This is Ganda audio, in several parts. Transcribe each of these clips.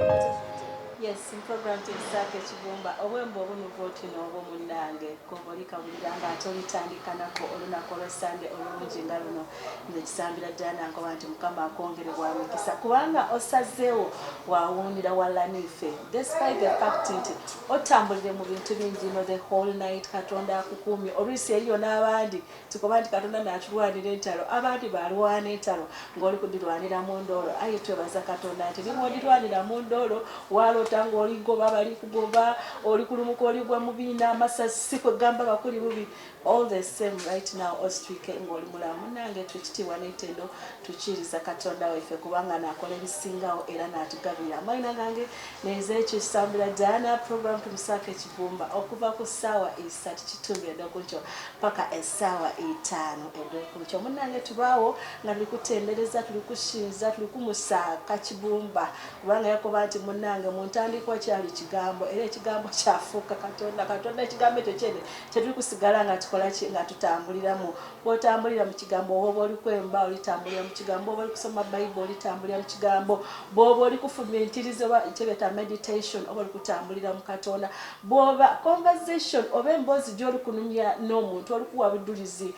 Yes, program Sake Kibumba obwembo obunuvoti n'obwo munnange kobolika buliranga ate olitandika nako olunaku olw'Essande olulungi nga luno nze kisambira ddala nankoba nti Mukama akwongere bw'amikisa kubanga osazeewo wawuunira wallaniife despite the fact nti otambulire mu bintu bingi no the whole night Katonda akukuumye oluusi eriyo n'abandi tukoba nti Katonda n'atulwanira entalo abandi balwana entalo ng'oli kudirwanira mu ndoolo aye twebaza Katonda nti nimw'odirwanira mu ndoolo walota ng'oligoba bali kugoba oli kulumuka oligwa mu biina amasasi kwegamba bakuli bubi all the same right now ostrike ng'oli mulamu nange tukitiibwa n'entendo tukiriza Katonda waffe kubanga nakola ebisingawo era n'atugabira amayina gange nezekyo kisambira Diana program Tumusake Kibumba okuva ku ssaawa 3:30 eddakunkyo paka essaawa 5 eddakunkyo munnange tubaawo nga tuli kutendereza tuli kushinza tuli kumusaaka Kibumba kubanga yakoba nti munnange muntandikwa kyali kigambo era ekigambo kyafuuka Katonda ekigambo ekyo kyene kyetuli kusigala nga tukola nga tutambuliramu bw'otambulira mu kigambo oba oli kwemba olitambulira mu kigambo oba oli kusoma Bible olitambulira mu kigambo bw'oba oli kufumiitiriza oba kyebeta meditation oba oli kutambulira mu Katonda bw'oba conversation oba emboozi gy'oli kunumya n'omuntu oli kuwa bujulizi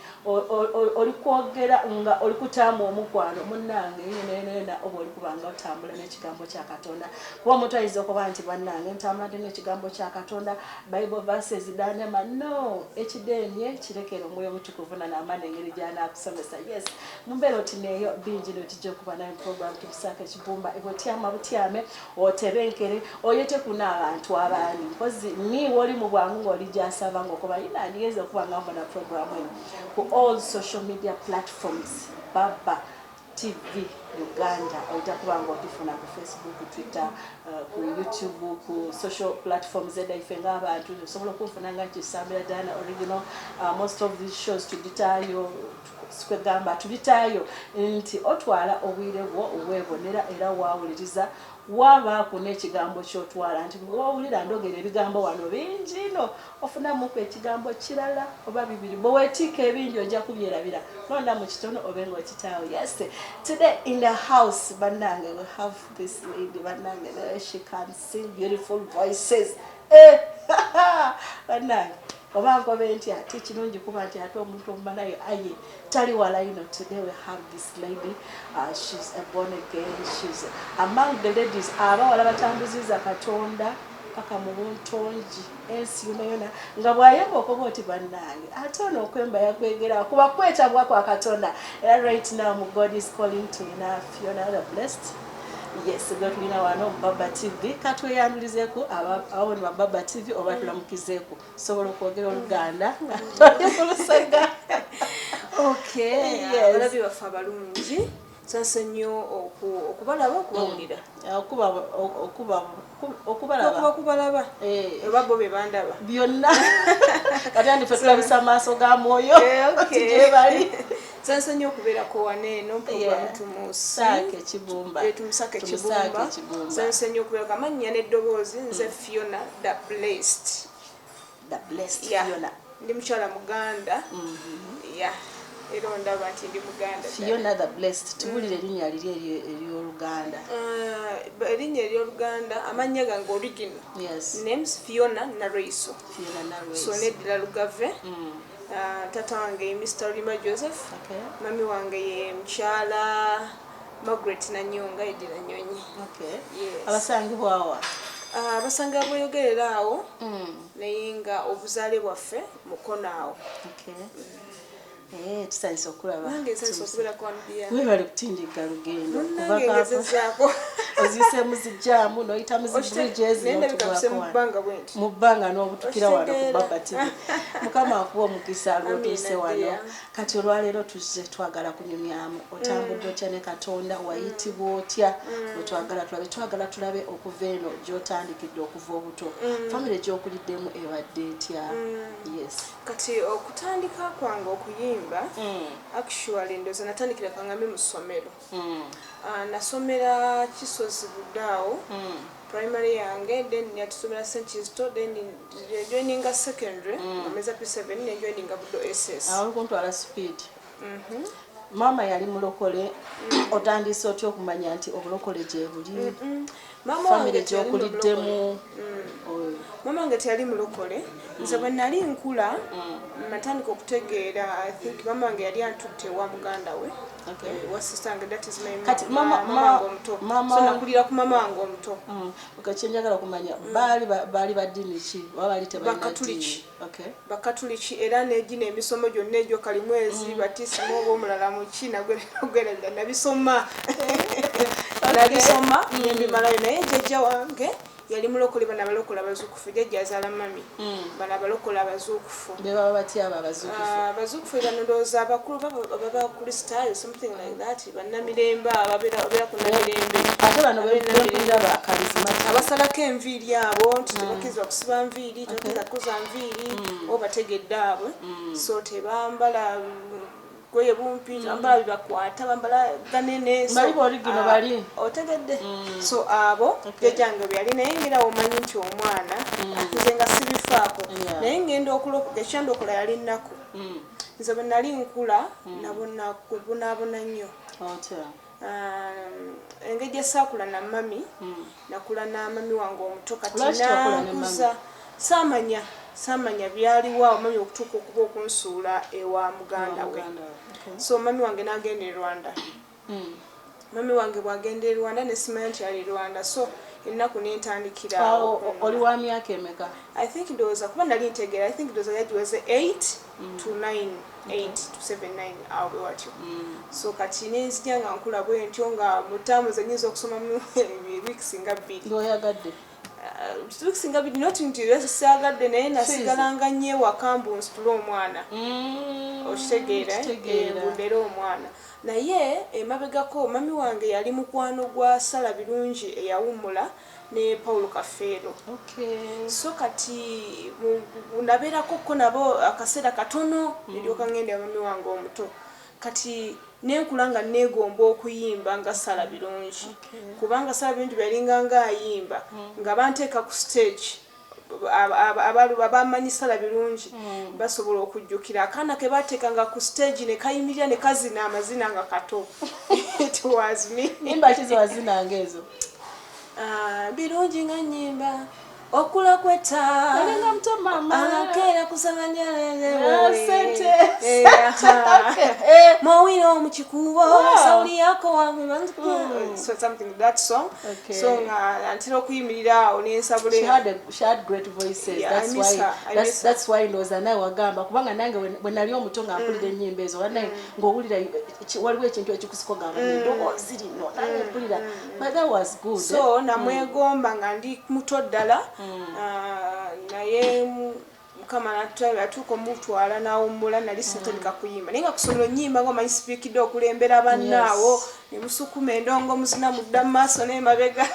oli kwogera nga oli kutaamu omukwano munnange yena oba oli kubanga otambula n'ekigambo kya Katonda kuba omuntu ayinza okuba nti bannange ntambula n'ekigambo kya Katonda Bible verses danema no ekidemye kirekera omwoyo omutukuvu n'amaani engeri gy'anaakusomesa yes mumbeera oti neeyo bingi n'otijja okuba nayo program Tumusake Kibumba ebwotyama butyame otebenkere oyeteku n'abantu abaani mpozi niiwe oli mu bwangu ng'oli gy'asaba ng'okuba yina andigeze okuba nga mbona program eno ku all social media platforms Baba TV Uganda otakubanga otufuna ku Facebook Twitter ku YouTube ku social platforms edaife ng'abantu osobola okunfuna nga Kisambira Diana original most of these shows tuditayo kwegamba tuditayo nti otwala obwire bwo obwebonera era waawuliriza wabaako n'ekigambo ky'otwala nti bw'owulira ndogera ebigambo wano bingi no ofunamuku ekigambo kirala oba bibiri bwe weetiika ebingi ojja kubyerabira londa mu kitono obe ng'okitaawo yes today in the house bannange we have this lady bannange she can sing beautiful voices bannange oba nkobe nti ate kirungi kuba nti ate omuntu omumalayo aye tali wala ino today we have this lady she's a born again she's among the ladies abawala batambuziza Katonda paka mu buntongi ensi yona nga bwayamba okuba oti bannange ate ono okwemba yakwegera kuba kwetabwa kwa Katonda era right now mu God is calling to enough Fiona the blessed yes gatulina wano Baba TV katweyandulizeeko abo ni Baba TV oba tulamukizeeko sobola okwogera Oluganda kulusega okay yes balabi bafa abalungi sasa nnyo okubalaba okubawulira okubalaba babo be bandaba byonna kati ndife tulabisa amaaso ga mwoyo tuje bali sasa nnyo okubeerako waneeno program Tumusake Kibumba Tumusake Kibumba sasa nnyo okubeerako amannya n'eddoboozi nze Fiona the blessed Fiona ndi mukyala Muganda era ndaba nti ndi Muganda Fiona the blessed tubulire erinnya liri ery'Oluganda erinnya ery'Oluganda amannya gange original names Fiona Naraiso so neddira Lugave tata wange Mr. Olima Joseph mami wange ye mukyala Margaret Nanyonga Edina Nyonyi abasangibwawa abasanga bweyogerera awo naye nga obuzaale bwaffe mukono awo tusanise okulaba nange nsanise okubeera kwa Nubia webali kutindiga lugendo kuva ozisemu zijjaamu n'oyita mu bridges mu bbanga n'obutukira wano ku Baba TV Mukama akuwa omukisa alwotuuse wano kati olwaleero tuzze twagala kunyumyamu otambudde otya ne Katonda wayitibwa otya twagala tulabe okuva eno gy'otandikidde okuva obuto famire gy'okuliddemu ebadde etya yes kati okutandika kwange okuyimba actually ndoza natandikira kangambe mu ssomero nasomera Kisozi Budaawo primary yange then yatusomera St. Kizito then joining a secondary ameza P7 ne joining Budo SS awo kuntwala speed mama yali mulokole otandise otya okumanya nti obulokole gye buli famire gy'okuliddemu mama wange teyali mulokole nze bwe nali nkula natandika okutegeera I think mama wange yali antutte wa muganda we wa sister wange that is my mama wange omuto so nakulira ku mama wange omuto kyenjagala okumanya baali baddiini ki oba baali tebalina bakatuliki era negina emisomo gyonna egyo kalimwezi batisimu oba omulala muki nagwerabira nabisoma nembimalayo naye jjajja wange yali mulokole bana balokola abazukufu jjajja azaala mami bana balokola abazukufu beba batya abo abazukufu bano ndowooza abakulu baba kristaayo something like that bannamirembe ababeera ku namirembe ate bano bempulira bakarismatic abasalako enviiri abo nti tebakkiriza kusiba nviiri tebakkiriza kukoza nviiri oba bategedde abwe so tebambala goye bumpi bambala bibakwata bambala ganene otegedde so abo jjajjange bwe yali naye ngera omanyi nti omwana nze nga sibifaako naye ngenda okulokoka ekyandokola yali nnaku nze bwe nali nkula nabonaabona nnyo engeri gyesaakula na mami nakula na mami wange omuto kati nankuza saamanya byaliwo mami okutuuka okuba okunsuula ewa muganda we so mami wange n'agenda e Rwanda mami wange bw'agenda e Rwanda ne simanya nti ali Rwanda so ennaku n'entandikira oli wa myaka emeka I think ndowooza kuba nali ntegeera I think ndowooza yagiweze 8 to 9 to 7 9 awo bwe watyo so kati nenzija nga nkula bwe ntyo nga mu ttaamu ze nnyinza okusomamu weeks nga 2 ng'oyagadde singa bidi noti nti sagadde naye nasigalanga nnyo ewaka mbu nsitule omwana okitegeera ngundera omwana naye emabegako mami wange yali mukwano gwa Sala Birungi eyawummula ne Paulo Kafeero so kati nabeerako ko nabo akaseera katono eryoka ngenda mami wange omuto kati nenkulanga negomba okuyimba nga Sala Birungi kubanga Sala Birungi balinga nga ayimba nga banteeka ku stage abamanyi Sala Birungi basobola okujjukira akaana ke bateekanga ku stage ne kayimirira ne kazina amazina nga kato it was me nimba kizo wazinanga ezo birungi nga nyimba okula kweta alenga mto mama akera kusanganya sente mawino mu kikubo sauli yako wa so something that song so until okuyimirira onensabule she had great voices that's why ndoza naye wagamba kubanga nange bwe nali omuto nga mpulira ennyimba ezo naye ng'owulira waliwo ekintu ekikusiko nga ndo zirino nange mpulira but that was good so namwegomba nga ndi muto ddala naye mukama natuuka omutwala n'awummula nali sintandika kuyimba naye nga kusomera nnyimba ng'omanyi sipiikidde okulembera bannaawo ne musukuma endongo muzina mudda mu maaso n'emabega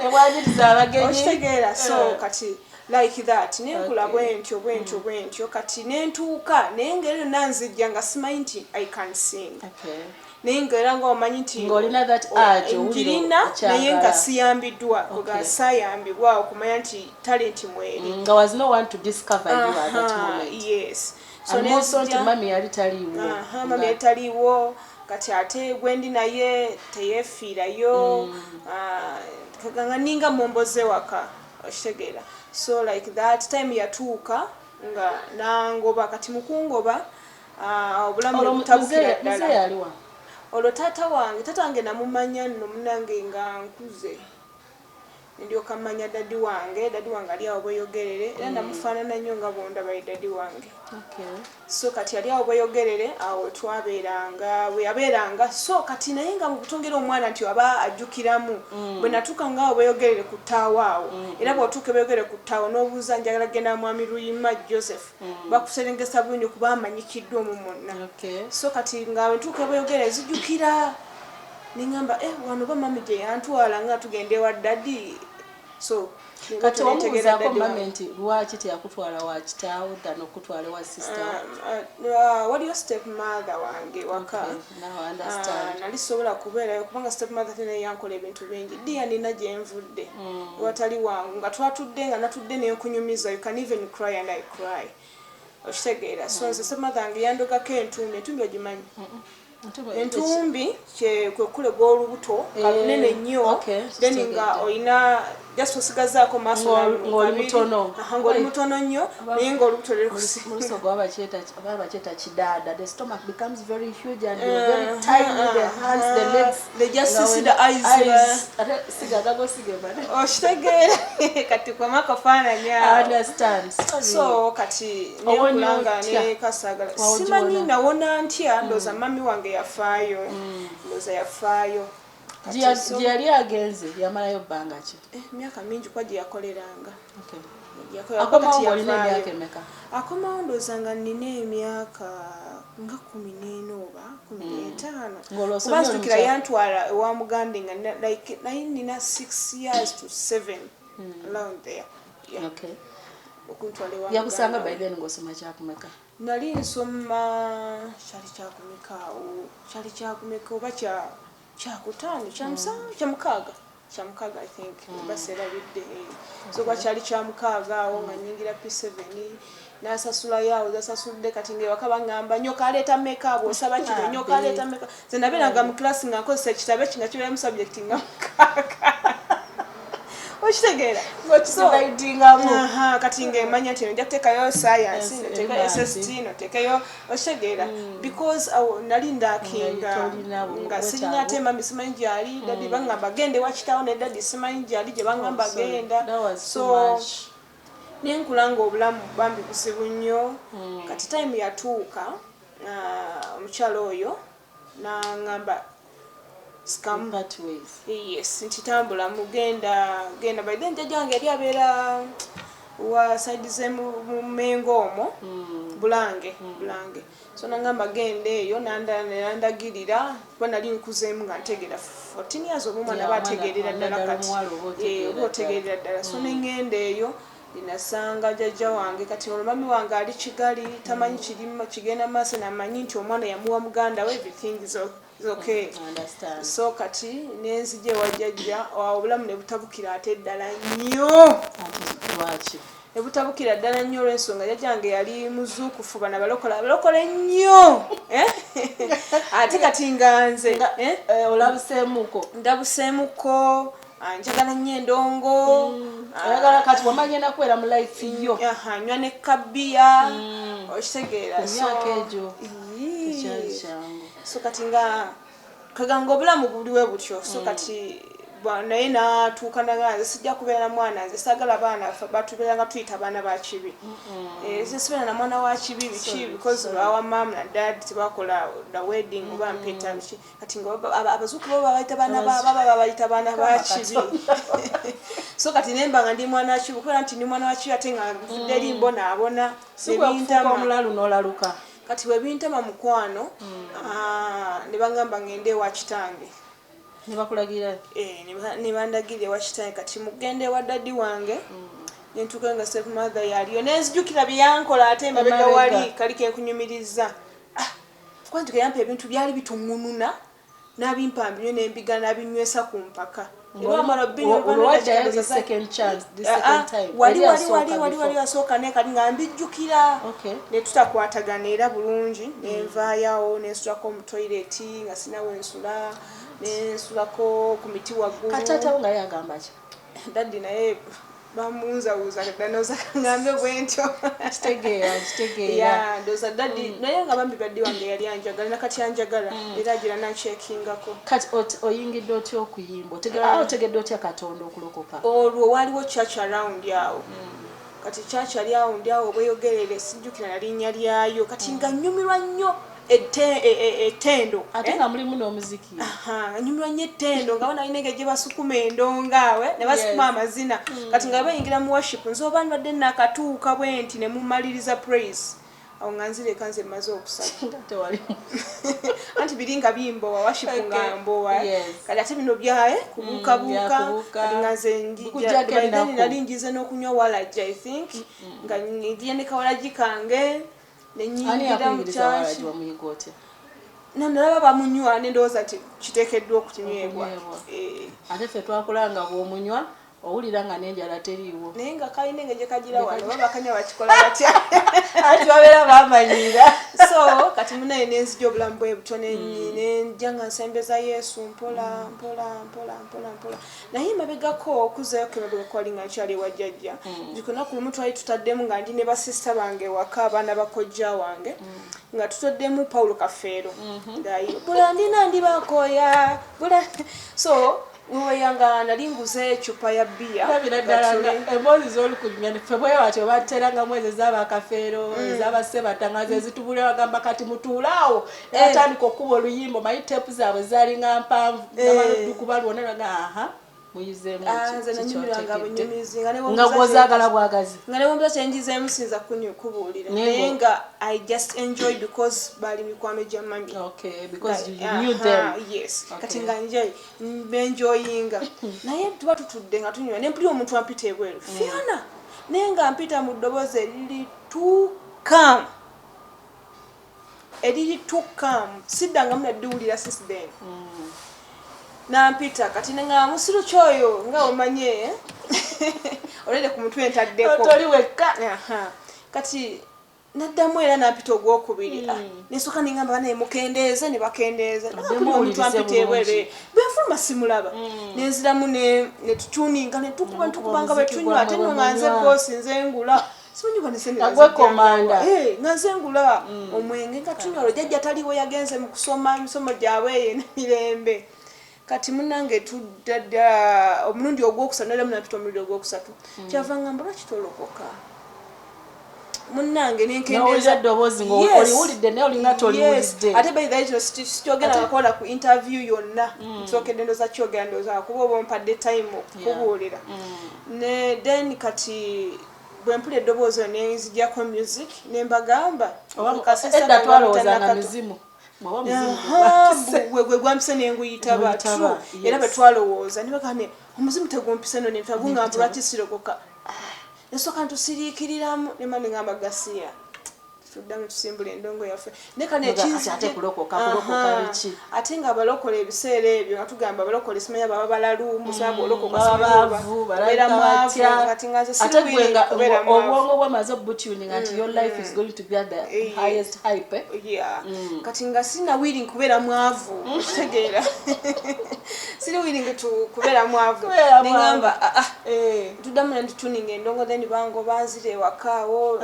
nebwanyiriza abagenyi okitegeera so kati like that nenkula bwentyo kati nentuuka naye ngeri yonna nzijja nga simanyi nti I can sing naye ngera nga omanyi nti njirina naye nga siyambiddwa nga saayambibwa okumanya nti talenti mweri nga was no one to discover you at that moment yes so also nti mami yali taliiwo mami yali taliiwo kati ate gwendi naye teyeefiirayo kaganga ninga momboze waka okitegeera so like that time yatuuka nga nangoba kati mukungoba obulamu butabukira ddala olwo taata wange namumanya nno munange nga nkuze ndyoka mmanya dadi wange ali awo bweyogerere era namufaanana nnyo nga bondaba ye dadi wange so kati ali awo bweyogerere awo twabeeranga bwe yabeeranga so kati naye nga mu kutongera omwana nti aba ajjukiramu bwe natuuka nga awo bweyogerere ku ttaawo awo era bw'otuuka bweyogerere ku ttaawo n'obuuza njagala genda mwami Luyima Joseph bakuserengesa bulungi kuba amanyikiddwa omwo mwonna so kati nga ntuuka bweyogerere zijjukira ningamba wano ba mami gye yantwala nga tugende wa dadi so kati wamubuuzaako mami nti lwaki teyakutwala wa kitaawo ddala okutwala wa sister waliyo step mother wange waka nali sobola kubeerayo kubanga step mother tene yankola ebintu bingi ddiya nina gye nvudde watali wangu nga twatudde nga natudde nenkunyumiza you can even cry and I cry okitegeera so nze step mother wange yandogako entumbi ogimanyi entumbi kwe kule gw'olubuto kalunene nnyo then nga olina just osigazaako maaso ng'oli mutono nnyo naye ng'olubuto babakyeta kidaada. The stomach becomes very huge and you're very tiny, the hands, the legs, they just see the eyes. Okitegeera kati kwama kafaananya. I understand. So kati nekulanga ne kasagala simanyi nawona ntya ndooza mami wange yafaayo ndooza yafaayo gye yali agenze yamalayo bbanga ki? Myaka mingi kwa gye yakoleranga. Akomawo ndooza nga nnina emyaka nga 14 oba 15 kuba nzijukira yantwala ewa mugande nga naye nina 6 years to 7 around there. Yakusanga by then ng'osoma kyakumeka? Nali nsoma kyali kyakumeka oba kyakutaano kyamukaaga I think baserabidde so kwa kyali kyamukaaga awo nga nyingira P7 nasasula yawo zasasudde kati ngewaka bangamba nyoka aleeta meka bw'osaba kino nyoka aleeta meka ze nabeeranga mu class nga nkozesa ekitabe kinga kibeera mu subject nga mukaaga. Okitegeera kati ng'emanya nti nja kuteekayo science noteekayo SST noteekayo okitegeera because nali ndakinga nga sirina ate mami simanyi gyali dadi bangamba gende wakitawo ne dadi simanyi gyali gye bangamba genda so nenkulanga obulamu bambi buzibu nnyo kati time yatuuka omukyalo oyo nangamba scam that ways. Yes, ntitambula mugenda by then jajja wange yali abeera wa side ze mu Mengo omwo Bulange so nangamba gende eyo nandagirira kuba nali nkuzeemu nga ntegeera 14 years omwana bategeerera ddala kati otegeerera ddala so nengenda eyo linasanga jajja wange kati olumami wange ali Kigali tamanyi kirima kigenda maaso namanyi nti omwana yamuwa muganda we everything is okay. I understand. So kati nenzije wajjajja obulamu ne butabukira ate ddala nnyo. Lwaki? Ne butabukira ddala nnyo olw'ensonga jjajjange yali muzuukufu bana balokole nnyo. Ate kati nga nze olabuseemuko. Ndabuseemuko njagala nnyo endongo. Ayagala kati wamanye nakwera mu life yo. Nywa ne kabbiya. Okitegeera emyaka egyo tekyali kyangu. So kati nga kaganga obulamu buliwe butyo so kati naye natuuka nanga sijja kubeera na mwana nze sagala baana batubeeranga tuyita baana ba kibi sibeera na mwana wa kibi biki because our mom na dad tebakola the wedding oba mpeta biki kati nga abazuukulu babayita baana babayita baana ba kibi so kati nemba nga ndi mwana wa kibi kubera nti ndi mwana wa kibi ate nga nfudde eri mbonaabona nebintama omulalu n'olaluka kati webintama mukwano ne bangamba ngende ewa kitange nebakulagira ne bandagirira ewa kitange kati mugende ewa daddi wange nentuuka nga step mother yaliyo nenzijukira bye yankola ate emabega wali kali kenkunyumiriza kuba nti yampa ebintu byali bituŋŋununa n'abimpa mbinyo n'embiga n'abinywesa ku mpaka wali asooka naye kali nga mbijjukira ne tutakwatagana era bulungi nenvaayawo nensulako mu toileti nga sinawo ensula nensulako ku miti waggulu katatawo nga yagamba ki daddi naye bamunzawuza danoza ngambe bwentyo kitegeera ndoza daddi naye nga bambi baddi wange yali anjagala nakati anjagala era agira nankyekingako kati oyingidde otya okuyimba otegedde otya Katonda okulokoka olwo waliwo church around awo kati church ali awo obweyogerere sijjukira na linnya lyayo kati nga nnyumirwa nnyo ettendo ate nga mulimu n'omuziki nyumirwa nnyo ettendo nga bona alina gye basukuma endongaawe ne basukuma amazina kati nga bayingira mu worship nze oba mbadde nakatuuka bwe nti ne mumaliriza praise awo nga nzireka nze mmaze okusaba anti biri nga bimbowa worship nga mbowa kati ate bino byaye kubuukabuuka kati nga nze nali njize n'okunywa walajja I think nga ngiye ne kawalagi kange nenyingira mu kyaki nalaba bamunywa nendowooza nti kiteekeddwa okukinywebwa ate ffe twakulanga bw'omunywa owulira nga n'enjala teriiwo naye nga kalina engeri gye kagira wano baba bakanya bakikola batya ati babeera bamanyira so kati munaye nenzija obulamu bwe butono nenja nga nsembeza yesu mpola naye mabegako okuzayo kemabegako nga nkyali ewa jjajja gikunaku lumu twali tutaddemu nga ndi ne basista bange waka abaana bakojja wange nga tutoddemu Paulo Kafeero bula ndina ndi bakoya bula so weyanga nali nguze ecupa ya bia emboozi z'olukunyumya ffe bwe batyo bateranga mwezi ez'abakafeero ez'abasebatangazo ezitubulira bagamba kati mutuulaawo atandika okuba oluyimba mayi teepu zaabwe zalinga mpanvu nabaludduku balwona laga aha muyizeemu nga gwozaagala bwagazi nga ne wumba kyenjizeemu sinza kubuulira naye nga I just enjoy because bali mikwano gya mami because you knew them yes kati nga enjoyinga naye tuba tutudde nga tunywa nempuli omuntu ampita ebweru Fiona naye nga mpita mu ddoboozi eriri tukamu siddangamu naddiwulira since then nampita kati nga musiru kyoyo nga omanye olede ku mutwe ntaddeko toli wekka kati naddamu era nampita ogwokubiri nesooka ningamba naye mukendeeze ne bakendeeza omuntu ampita ebwere bwenfuluma simulaba nenziramu ne tutuninga netukubanga bwetunywa ate no nga nze boosi nze ngula nga nze ngula omwenge nga tunywa olwo jjajja taliwo yagenze mu kusoma emisomo gyabwe yenemirembe kati munange tudda omulundi ogwokusatu nalemu napita omulundi ogwokusatu kyava ngamba lwaki tolokoka munange nenkendeeza ddoboozi ng'oliwulidde naye olinga toliwulidde ate baithaikino sikyogera ngakola ku interview yonna nsookedde ndooza kyogera ndooza kuba oba ompadde time okukubuulira then kati bwempula eddoboozi nenzijjako music nembagamba edda twalowoozanga mizimu gwe gwampise nenguyita batru era betwalowooza nibagane omuzimu tegumpise no nentagungamba lwaki sirokoka nesooka ntusiriikiriramu nema nengamba gasiya tuddamu tusimbula endongo yaffe ate nga abalokola ebiseera ebyo nga tugamba abalokole simanya baba balalumu saba olokokabeera mwavu kati nga nze sirikubeera mwavu obwongo bwamaze obutuning nti your life is going to be at the highest hype kati nga sina willing kubeera mwavu kitegeera siri willing kubeera mwavu nengamba tuddamu nentutuninga endongo then bango banzire ewakaawo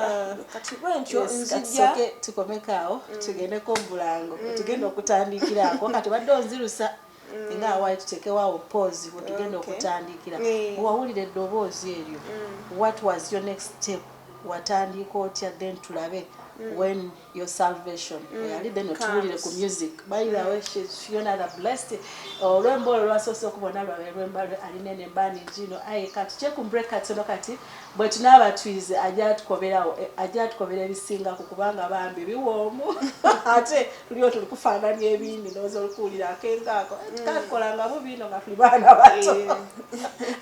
kati bwentyo soke tukomekaawo tugendeko omulango tugenda okutandikirako kati badde onzirusa nga awaye tutekewaawo pause bwetugenda okutandikira wawulira eddoboozi eryo what was your next step watandika otya then tulabe when your salvation yali then otuwulire ku music by the way Fiona the blessed olwemba olwo lwasoose okubona lwabe lwemba alina enembaani gino aye kati kyekumbreak katono kati bwe tunaabatwize ajja atukobera ebisinga ku kubanga bambi biwoomu ate tuliyo tuli kufaananya ebindi ndowooza olikuwulira akengaako tukakolangamo bino nga tuli baana bato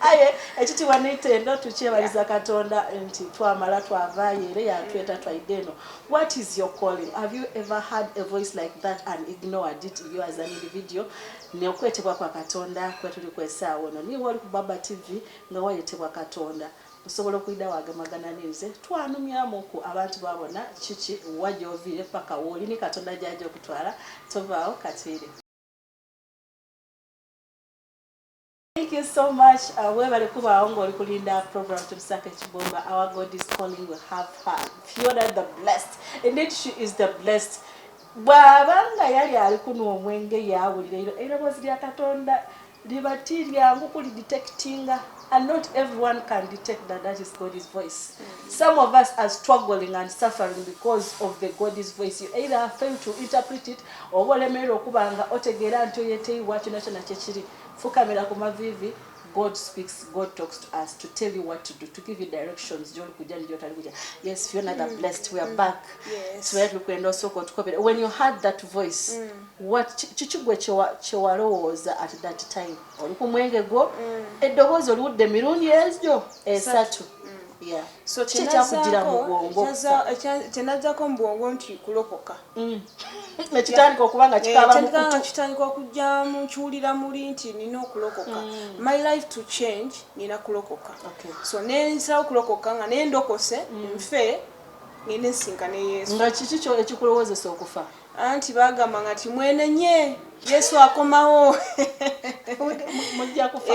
aye ekitiibwa Nintendo tukyebaliza Katonda nti twamala twavaayo era yatweta twayidde eno. What is your calling? Have you ever had a voice like that and ignored it you as an individual? Ne okwetebwa kwa Katonda kwetuli kwesaawo no niwo oli ku Baba TV nga wayetebwa Katonda osobola okuyida wagamagana neze twanumyamu ku abantu babona kiki wajja oviire paka wooli ni Katonda gy'ajja okutwala tovaawo katwire. Thank you so much. Webale kuba ng'oli kulinda program to Lusaka Kibumba. Our God is calling. We have her. Fiona the blessed. Indeed, she is the blessed. Bwabanga yali ali kuno omwenge yawulira era bwazirya Katonda libatirya ngukuli detectinga, and not everyone can detect that is God's voice. Some of us are struggling and suffering because of the God's voice. You either fail to interpret it or olemerera okubanga otegeera nti oyeteyiwa kino kyonna kyekiri. Fukamira ku mavivi, God speaks, God talks to us to tell you what to do, to give you directions. Yes, Fiona the blessed, we are back. Yes. When you heard that voice, what chichigwe chewalowooza at that time? Olukumwenge go, eddoboozi oluwudde mirundi ezyo esatu. so kyenazzaako mu bwongo nti kulokoka nekitandika okubanga kitandika okujja mu kiwulira muli nti nina okulokoka my life to change nina kulokoka so nensirawo okulokoka nga nendokose nfe ngende nsinkane Yesu. Nga kiki kyo ekikulowozesa okufa? Anti bagamba nga ti mwenenye Yesu akomawo. Mujja kufa.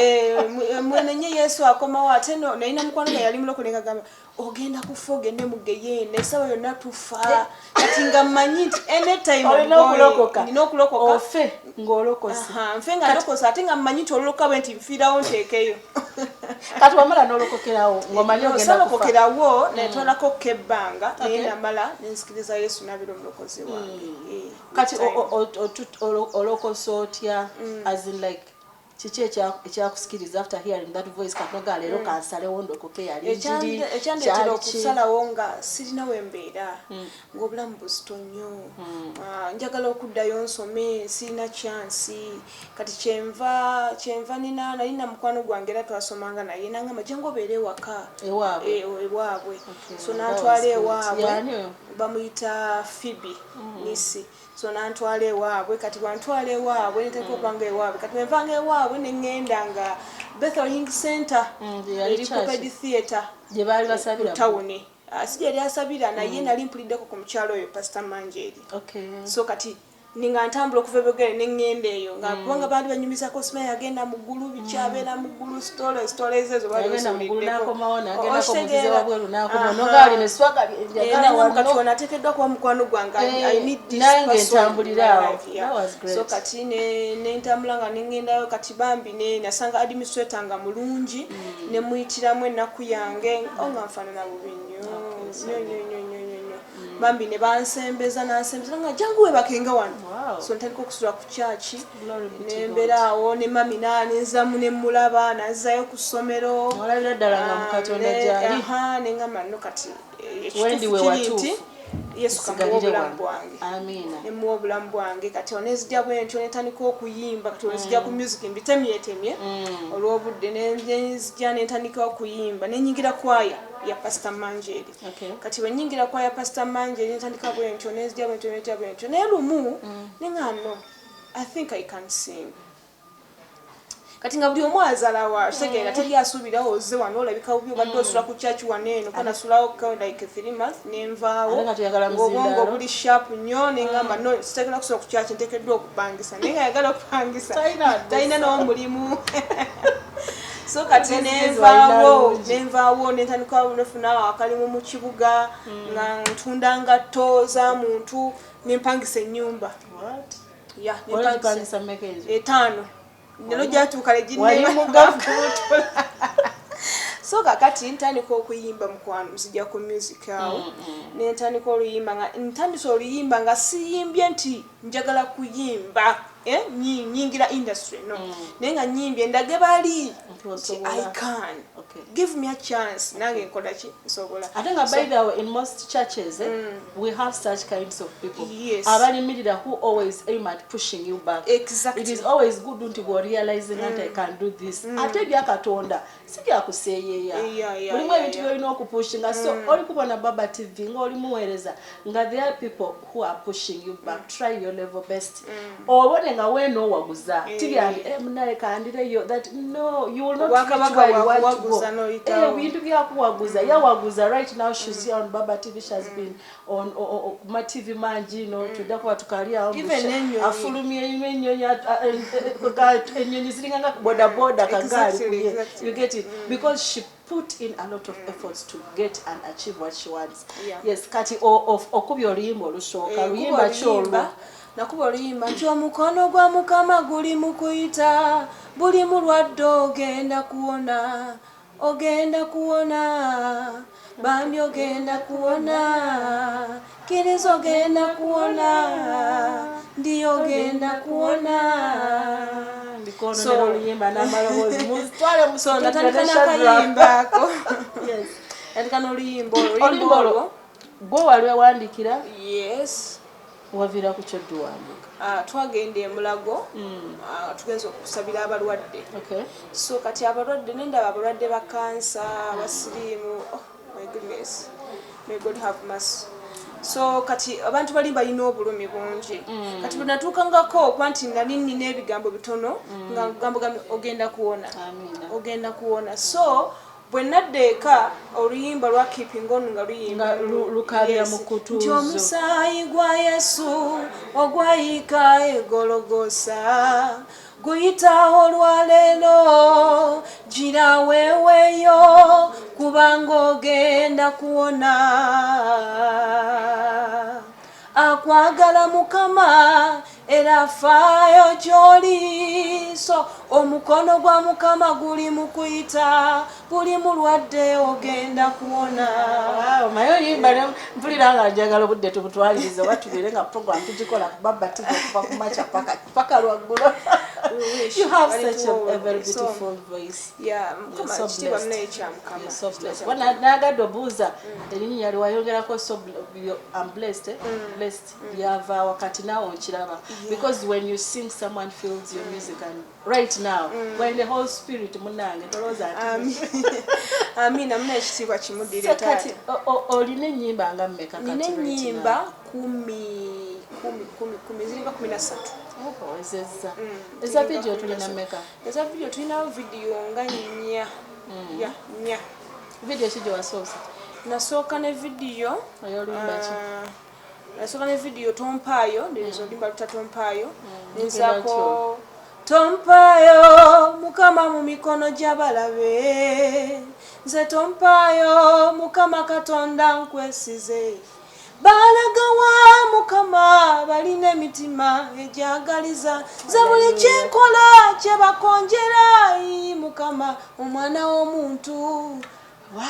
Mwenenye Yesu akomawo ate no nalina mukwano nga yali mulokole nga gamba ogenda kufa ogende mu Geyene esaba yonna tufa kati nga mmanyi nti anytime nina okulokoka ofe ng'olokose. Nfe nga ndokosa ate nga mmanyi nti ololoka bwe nti nfiirawo nteekeyo. Kati wamala n'olokokerawo ng'omanyi ogenda kufa. Olokokerawo netwalako kebbanga naye namala nensikiriza Yesu n'abeera omulokozi wange. Kati olokosa otya as in like kiki ekyakusikiriza after hearing that voice katoga leero kansalewo ndokoke yali njiri ekyandetera okusalawo nga sirina wembeera ng'obulamu buzito nnyo njagala okuddayo nsome sirina chansi kati kyenva nalina mukwano gwange era twasomanga naye nangamba jangu obeere ewaka ewaabwe so nantwala ewaabwe bamuyita Phoebe Nisi so nantwala ewaabwe kati bwantwala ewaabwe neteka okubanga ewaabwe kati bwenvanga ewaabwe neŋŋenda nga Bethel Center eri Comedy Theatre gye baali basabira tawuni si yali asabira naye nali mpuliddeko ku mukyalo oyo Pastor Manjeri so kati ninga ntambula okuva ebogere neŋŋenda eyo nga kubanga baali banyumizako sima yagenda mu ggulu bikyabeera mu ggulu stories ezo baali osoliddeko nateekeddwa kuba mukwano gwange I need this so kati nentambula nga neŋŋendayo kati bambi nasanga administrator nga mulungi nemuyitiramu ennaku yange nga nfaanana bubi nnyo bambi ne bansembeza nga jangu webakenga wano so ntandika okusula ku kyaki nembeeraawo ne mami nanenzamu nemulaba nazzayo ku ssomero olabira ddala nga mukatonda gyali neŋŋamba nno kati ekituufu kiri nti Yesu kamuwa obulamu bwange nemuwa obulamu bwange kati onezijja bwentyo netandika okuyimba kati onezijja ku music mbitemyetemye olw'obudde nenzijja nentandika okuyimba nenyingira kwaya ya Pastor Manjeri kati wenyingira kwaya Pastor Manjeri nentandika bwentyo nezijja bwentyo naye lumu neŋŋano I think I can sing kati nga buli omu azalawa kitegeera teri asuubirawo ozze wano olabika bubi obadde osula ku kyaki waneeno kanasulawo like 3 months nenvaawo ng'obwongo buli sharp nnyo neŋŋamba no sitegera kusula ku kyaki nteekeddwa okupangisa naye nga yagala okupangisa talina n'omulimu so kati nenvaawo nentandika nefuna akalimu mu kibuga nga ntunda ngatto za muntu nempangisa ennyumba nempangisa 5 nero gyatuuka leginnema so kakati ntandika okuyimba mukwano nzija ku music awo nentandika oluyimba nga ntandisa oluyimba nga siyimbye nti njagala kuyimba nyingira industry no naye nga nyimbye ndage bali I can give me a chance nange nkola ki nsobola ate nga by the way in most churches we have such kinds of people abalimirira who always aim at pushing you back. Exactly. It is always good unti go realizing that I can do this ate bya katonda si bya kuseeyeya mulimu ebintu byolina okupushinga so oli kubona Baba TV nga oli muweereza nga there are people who are pushing you back. Try your level best obone nga weeno waguza tibyandi munaye kandireyo that no you will not reach where you want to go. Bintu byakuwaguza yawaguza right now she's here on Baba TV. She has been on ma TV manji no tudakwa tukalia afulumye enyonyi ziringanga boda boda kagali you get it because she put in a lot of efforts to get and achieve what she wants. Yes kati okubya oluyimba olusooka luyimba kyolwo nakuba oluyimba nti omukono gwa Mukama guli mu kuyita buli mulwadde ogenda kuwona bambi ogenda kuwona kiriza ogenda kuwona ndi ogenda kuwona so oluyimba n'amaloboozi muzitwale musonda natandikanaakayimbako natandikana oluyimba olwo gwe wali wewandikira? Yes wavira ku Kyaddu wanduka twagenda Mulago tugenza okusabira abalwadde so kati abalwadde nendaba abalwadde ba kansa abasiriimu my goodness may God have mercy so kati abantu bali balina obulumi bungi kati bwe natuukangako okuba nti nali nina ebigambo bitono nga ngambo ogenda kuwona so bwe naddeeka oluyimba lwa keeping on nga luyimba lukabira mu kutuuzo nti omusaayi gwa Yesu ogwayika egologosa guyitawo olwaleero gira weeweeyo kubanga ogenda kuwona akwagala Mukama era faayo gy'oli so omukono gwa Mukama guli mu kuyita buli mulwadde ogenda kuwona mayo yimba mpulira nga njagala obudde tubutwalirize oba tubeere nga program tugikola kubabatiza okuva ku macha paka lwaggulo. You have such a very beautiful voice. Yeah, so blessed. When I got the boozer, erinnya liwayongerako I'm blessed. Blessed. You have wakati now on Chiraba. Because when you sing, someone feels your music, and right now, when the whole spirit munange toloza. Amina mna ekitiibwa kimuddirira. Sakati olina ennyimba nga mmeka kati. Nina ennyimba 10 ziringa 13. Eza video tulina mmeka? Eza video tulina video nga 4. Yeah, 4. Video kijjo wasoosa? Nasooka ne video. Oyolumba ki? Nasooka ne video Tompaayo, ndezo limba luta Tompaayo. Nzako Tompaayo Mukama mu mikono gy'abalabe. Nze Tompaayo Mukama Katonda nkwesize. Balagawa Mukama balina emitima egyagaliza za buli kyenkola kye bakonjera Mukama omwana w'omuntu. Wow.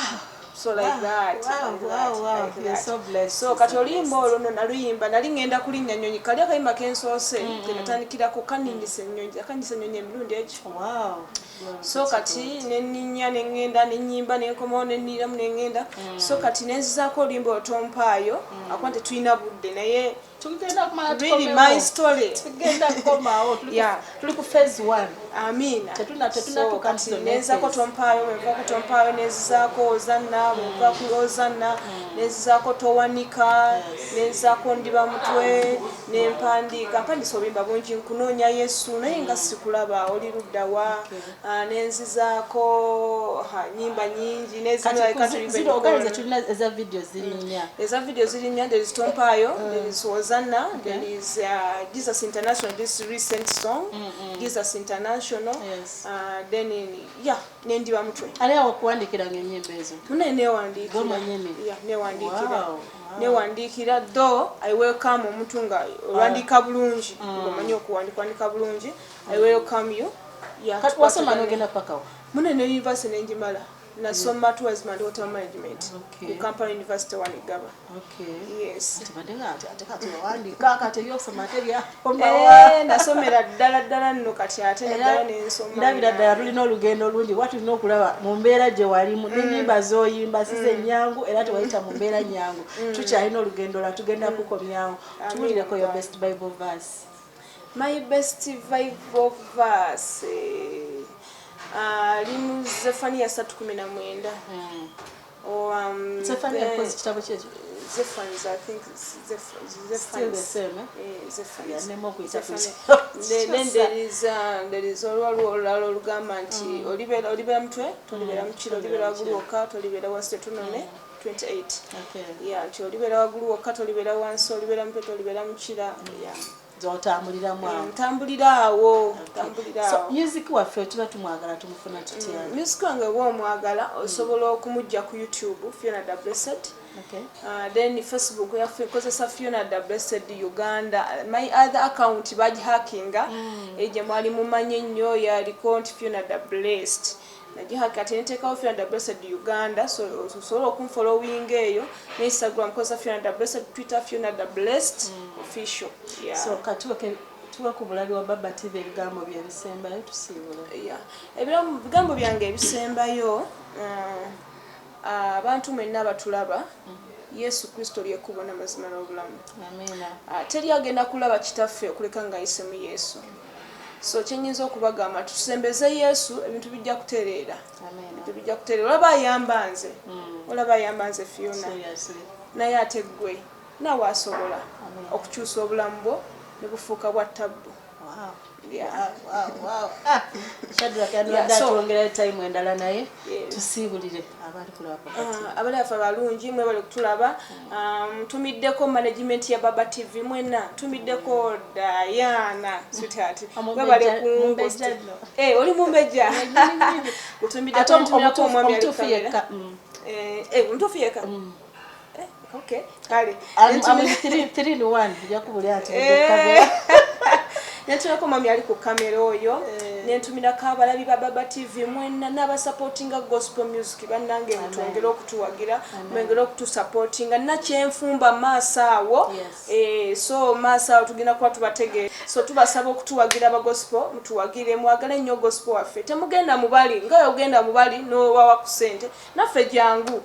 So like that. Wow. You're so blessed. So kati oluyimba olwo naluyimba nali ngenda kulinnya nnyonyi kali akayimba kensoose kenatandikirako kanindisa ennyonyi emirundi egyo. Wow. So kati nenninya nengenda nenyimba nenkomawo nenniramu nengenda so kati nenzizaako oluyimba Tompaayo akuba nti tulina budde naye really my story tugenda kukomawo tuli ku phase 1. Amina. Tetuna kati nenzaako Tompaayo wenvaako Tompaayo nenzizaako Ozanna wenvaako Ozanna nenzizaako Towanika nenzizaako Ndiba Mutwe nempandiika mpandisa obuyimba bungi nkunoonya Yesu naye nga sikulaba oli luddawa nenzizaako nyimba nyingi eza video zirinya there is Tompaayo there is Ozanna there is Jesus International this recent song Jesus International then Ndiba Mutwe ali awo kuwandikira ng'ennyimba ezo newandikira though I welcome omuntu nga olwandika bulungi omanyi okuwandika bulungi I welcome you. Kati wasoma n'ogenda paka wa? Munene university nenjimala nasoma tourism and hotel management ku Kampala University Wanigaba. Yes. Nasomera ddala nno kati ate neddayo nensoma. Ndabira ddala tulina olugendo lungi watu tulina okulaba mu mbeera gye walimu n'ennyimba z'oyimba size nnyangu era tewayita mu mbeera nnyangu tukyalina olugendo lwa tugenda kukomyawo. Tuwulireko your best Bible verse. My best Bible verse limu Zefaniya 3:19. Zefaniya kozi kitabo kyekyo? Zephaniah, I think Zephaniah. Still the same, eh? Zephaniah. Then there is olugamba nti olibera mutwe tolibera mukiro olibera waggulu wokka tolibera wansi tunone 28. Yeah, nti olibera waggulu wokka tolibera wansi olibera mutwe tolibera mukira. Yeah. Zotambuliramu awo. Tambulirawo. So music waffe tuba tumwagala tumufuna tutya? Music wange bw'omwagala osobola okumujja ku YouTube Fiona the Blessed. Then Facebook yaffe kozesa Fiona the Blessed Uganda. My other account bagihackinga eje mwali mumanye nnyo yaliko nti Fiona the Blessed. Najihaka tenetekawo Fiona the Blessed Uganda so osobola okumfollowing eyo ne Instagram kozesa Fiona the Blessed, Twitter Fiona the Blessed official. Yeah. So katuweke tuwa ku Bulabi wa Baba TV ebigambo bye bisembayo tusiibula. Yeah. Ebigambo byange ebisembayo abantu mwenna abatulaba Yesu Kristo lyekkubo n'amazima n'obulamu. Amina. Teri agenda kulaba kitaffe okuleka ng'ayise mu Yesu. So kyenyinza okubagamba tusembeze Yesu ebintu bijja kutereera. Ebintu bijja kutereera. Olaba ayamba nze. Olaba ayamba nze Fiona. Naye ate ggwe naawe asobola okukyusa obulamu bwo ne bufuuka bwa ttabbu. Wow. Shadrack yanwadde atwongera time endala naye tusiibulire abali kulaba. Abali afa balungi mwe bali kutulaba. Tumiddeko management ya Baba TV mwena. Tumiddeko Diana sweetheart. Mwe bali kumbeja. Oli mumbeja. Tumiddeko omutufu omwami alitufieka. Omutufu yeka. Okay. Kale. I'm 3 in 1. Yakubuli ati. Netulako mami ali ku kamera oyo nentumirako abalabi ba Baba TV mwena n'abasupportinga gospel music bannange mutwongere okutuwagira mwengere okutusupportinga nakyenfumba maaso awo so maaso awo tugenda kuba tubategeera so tubasaba okutuwagira aba gospel mutuwagire mwagale nnyo gospel waffe temugenda mubali nga yogenda mubali n'owawa ku ssente naffe jangu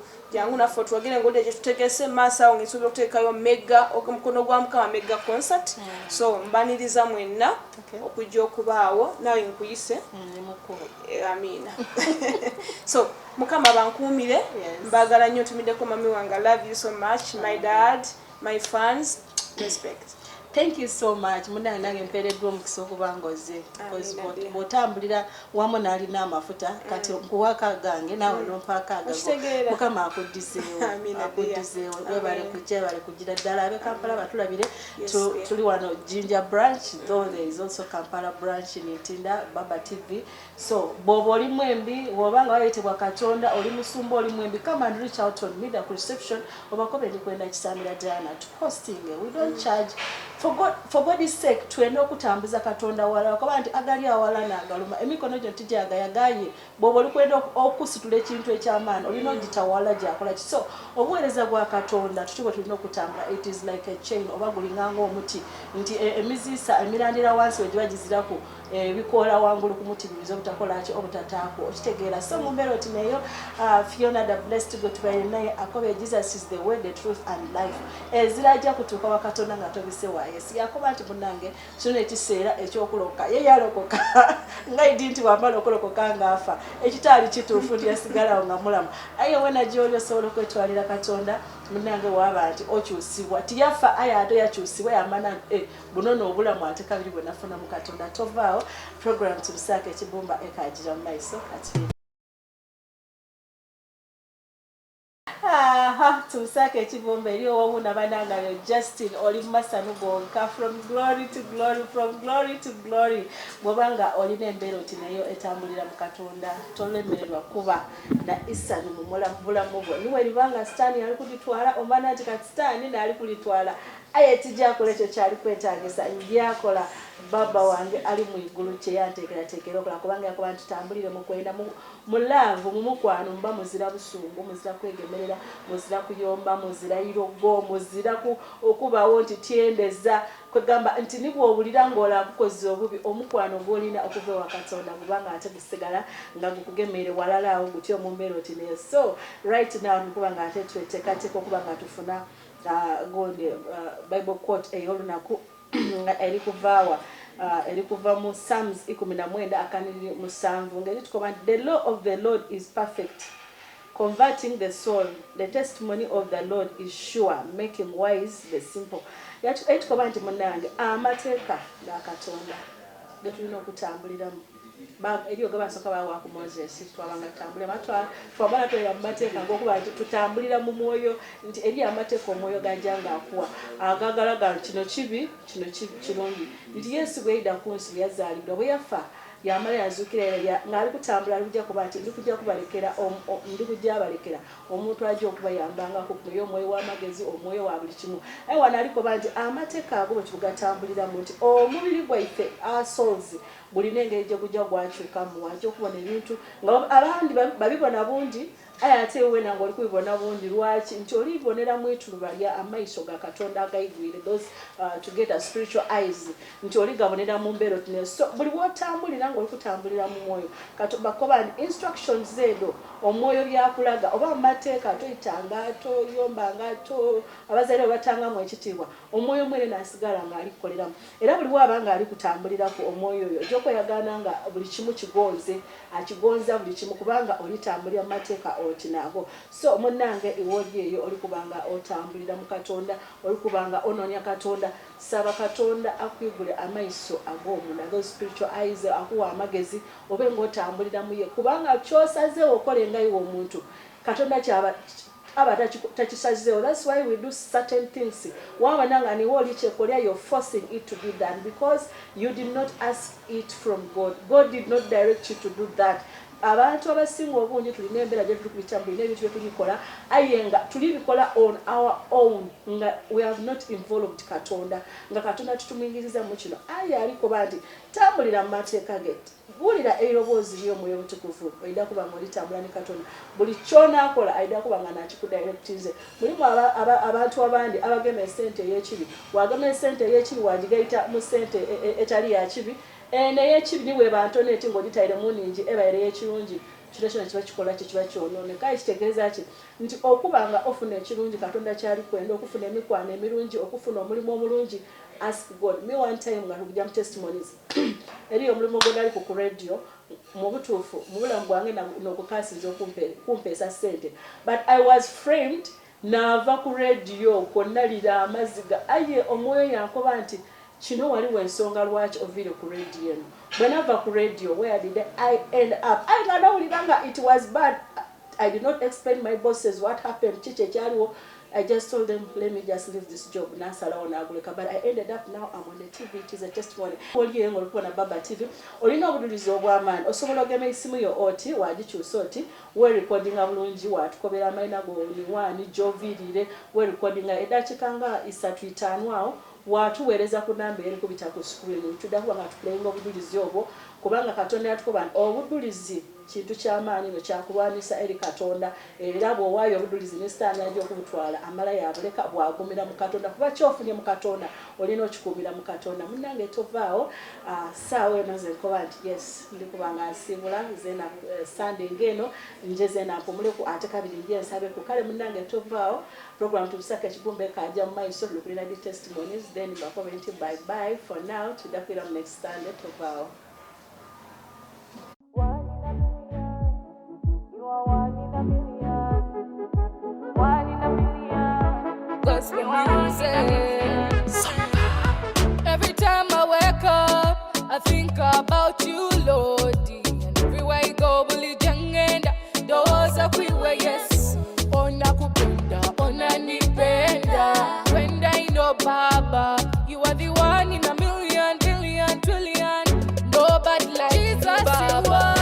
naffe tuwagire ng'oludde gye tutegese maaso awo ng'ensobola okuteekayo mega omukono gwa Mukama mega concert so mbaniriza mwenna okujja okubaawo naawe nkuyise amiina so Mukama bankuumire mbaagala nnyo ntumiddeko mami wange I love you so much my dad my fans respect. Thank you so much. Muna nange mpereddwa omukisa okuba ngoze. Bw'otambulira wamu n'alina amafuta kati nkuwaka gange naawe n'ompaaka agago. Mukama akuddizeewo. Webale kujja bale kugira ddala abe Kampala batulabire. Tuli wano Jinja branch, though there is also Kampala branch in Ntinda Baba TV. So bw'oba oli mwembi bw'oba nga wayitibwa Katonda oli musumba oli mwembi come and reach out on me the reception obakobe ndikwenda kisambira Diana to hosting. We don't charge. For God's sake tuende okutambuza Katonda wala kuba nti agali awala nagaluma emikono gyo tijaga yagaye bobo likwenda okusitula ekintu ekyamaana olina ogitawala gyakola kiso obuweereza bwa Katonda tutibwe tulina okutambula. It is like a chain oba gulinganga omuti nti emizisa emirandira wansi wegibagizirako bikola wangulu ku muti bizo obutakola ki obutataako okitegeera so mu mbeera oti neyo Fiona the blessed God by naye akobe Jesus is the way the truth and life ezirajja kutuuka wa Katonda nga tobise wa Yesu yakoba nti munange kino ekiseera ekyokuloka ye yalokoka ngaidi nti wambala okulokoka ngaafa ekitaali kituufu nti yasigala nga mulamu aye wena gy'oli osobola okwetwalira Katonda munange waba nti okyusibwa tiyafa aya ato yakyusibwa yamana bunono obulamu ate kabiri bwe nafuna mu Katonda tovaawo program tulusaka ekibumba ekajira mu maiso kati tulusaka ekibumba eri owawuna banangayo Justin oli masanu gonka from glory to glory from glory to glory bwobanga olina embeera oti nayo etambulira mu Katonda tolemererwa kuba na isanu mu bulamu bwo niwe libanga sitaani ali kulitwala omana nti kati sitaani naali kulitwala aye tijakola ekyo kyali kwetagisa njakola Baba wange ali mu igulu kye yanteekerateekera okola kubanga yakoba nti tambulire mu kwenda mu laavu mu mukwano mba muzira busungu muzira kwegemerera muzira kuyomba muzira irogo muzira okubawo nti tyendeza kwegamba nti nibwo obulira ng'ola kukoze obubi omukwano gw'olina okuva ewa Katonda kubanga ate gusigala nga gukugemere walala awo gutyo mu mbeera oti neyo so right now nikuba nga ate tweteekateeka okuba nga tufuna gonde Bible quote ey'olunaku eri kuva mu Psalms 19:7 ngeri tukoba the law of the Lord is perfect converting the soul the testimony of the Lord is sure making wise the simple yatukoba nti munange amateeka ga Katonda getulina okutambuliramu eriyo gabasoka bawa ku Moses twabanga tutambulira twabala twera mu mateeka ng'okuba nti tutambulira mu mwoyo nti eri amateeka omwoyo gajanga akuwa agagalaga kino kibi kino kirungi nti Yesu bwe yida ku nsi yazaalibwa bwe yafa yamala yazuukira ng'ali kutambula alijja kuba nti ndikujja abalekera omuntu ajja okubayambanga ku mwoyo omwoyo w'amagezi omwoyo wa buli kimu aye wano alikoba nti amateeka ago bwe tugatambuliramu nti omubiri gwaife our souls bulina engeri gye gujja gwakyukamu wajja okubona ebintu nga abandi babibona bungi ate wena ngoli kuibona bundi lwaki nti olibonera mwituluba lya amaiso ga Katonda agayigwire those to get a spiritual eyes nti oligabonera mu mbeero tine so buli wotambulira ngoli kutambulira mu moyo Katonda bakoba instructions zedo omwoyo byakulaga oba mateeka toyitanga toyombanga to abazaire batanga mu ekitiibwa omwoyo mwere nasigala nga ali kukoleramu era buli wabanga ali kutambulira ku omwoyo oyo joko yagana nga buli kimu kigonze akigonza buli kimu kubanga olitambulira mateeka otinago so munange iwoli eyo oli kubanga otambulira mu Katonda oli kubanga ononya Katonda saba Katonda akwigule amaiso ag'omunda those spiritual eyes akuwa amagezi obe ng'otambulira mu ye kubanga kyosazeewo okolenga iwe omuntu Katonda kyaba tachisazeewo. That's why we do certain things. You're forcing it to be done because you did not ask it from God. God did not direct you to do that. Abantu abasinga obungi tulina embeera gye tuli kubitambulira ebintu bye tulikola ayenga tulibikola on our own nga we have not involved Katonda nga Katonda tutumingiriza mu kino aye alikoba nti tambulira mu mateeka ge bulira eiroboozi ly'omwoyo omutukuvu oyida kuba ng'olitambula ne Katonda buli kyonaakola ayida kuba nga nakikudirectinze mulimu abantu abandi abagema esente ey'ekibi wagema esente ey'ekibi wagigayita mu sente etali ya kibi naye ekibi niwe bantone eti ng'ogitayire mu nningi ebaire y'ekirungi kino kyona kiba kikola kye kiba kyonoone kale kitegeeza ki nti okuba nga ofuna ekirungi Katonda kyali kwenda okufuna emikwano emirungi okufuna omulimu omulungi ask God. Me one time nga tujja mu testimonies eriyo omulimu gwe nali ku radio mu butuufu mu bulamu bwange n'okukasiza kumpeesa ssente but I was framed naava ku radio konnalira amaziga aye omwoyo yankoba nti kino waliwo ensonga lwaki ovire ku radio eno bwe nava ku radio where did I end up I nga nawulira it was bad. I did not explain my bosses what happened kiki ekyaliwo. I just told them, let me just leave this job. But I ended up now, I'm on the TV. It is a testimony. All year, I'm on Baba TV. Olina obudulizi obw'amaanyi osobola ogema isimu yo oti wagikyusa oti weerikodinga bulungi watukobera amayina go niwaani gy'oviirire weerikodinga eddakiika nga 3-5 awo watuweereza ku namba eri kubita ku screen tudda kuba nga tupulayinga obudulizi obwo kubanga Katonda yatukoba nti obudulizi kintu ky'amaanyi no kyakulwanisa eri Katonda era bw'owaayo obudulizi ne sitaani ajja okubutwala amala yabuleka bwagumira mu Katonda kuba kyofunye mu Katonda olina okikuumira mu Katonda munnange tovaawo saawa eno nze nkoba nti yes ndi kuba nga nsiibula zeena Sunday ng'eno nje zeena mpumuleku ate kabiri nje nsabeku kale munnange tovaawo program tubisaka ekibumbe kajja mu maiso tulikulira di testimonies then bakobe nti bye bye for now tudda kuira mu next Sunday tovaawo. Gospel music. Every time I wake up, I think about you, Lordy. And everywhere you go, bully jangenda. Doors are quick, yes. Ona kupenda, ona nipenda. When I know Baba, you are the one in a million, billion, trillion. Nobody like Jesus, Baba.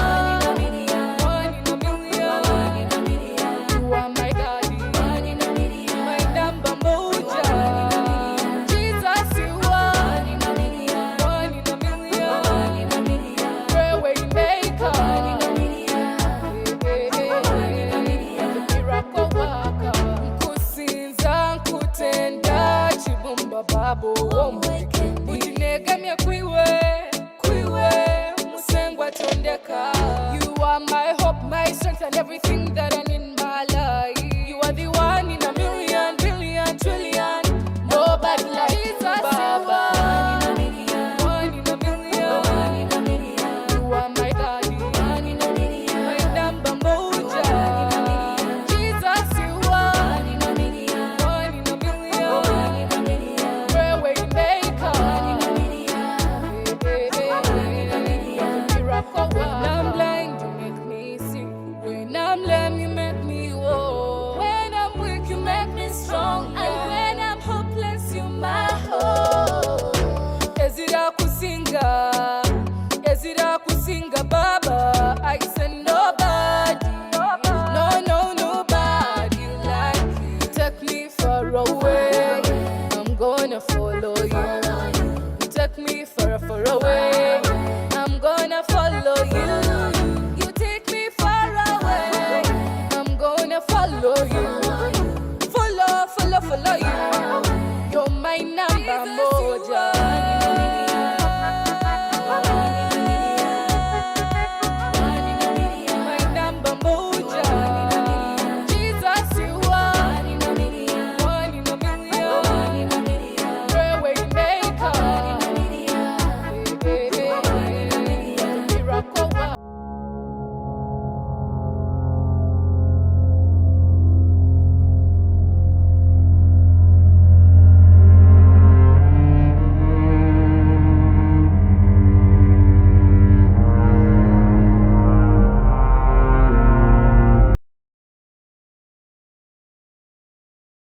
You are my hope, my strength, and everything that I need in my life. You are the one in a million, billion, trillion.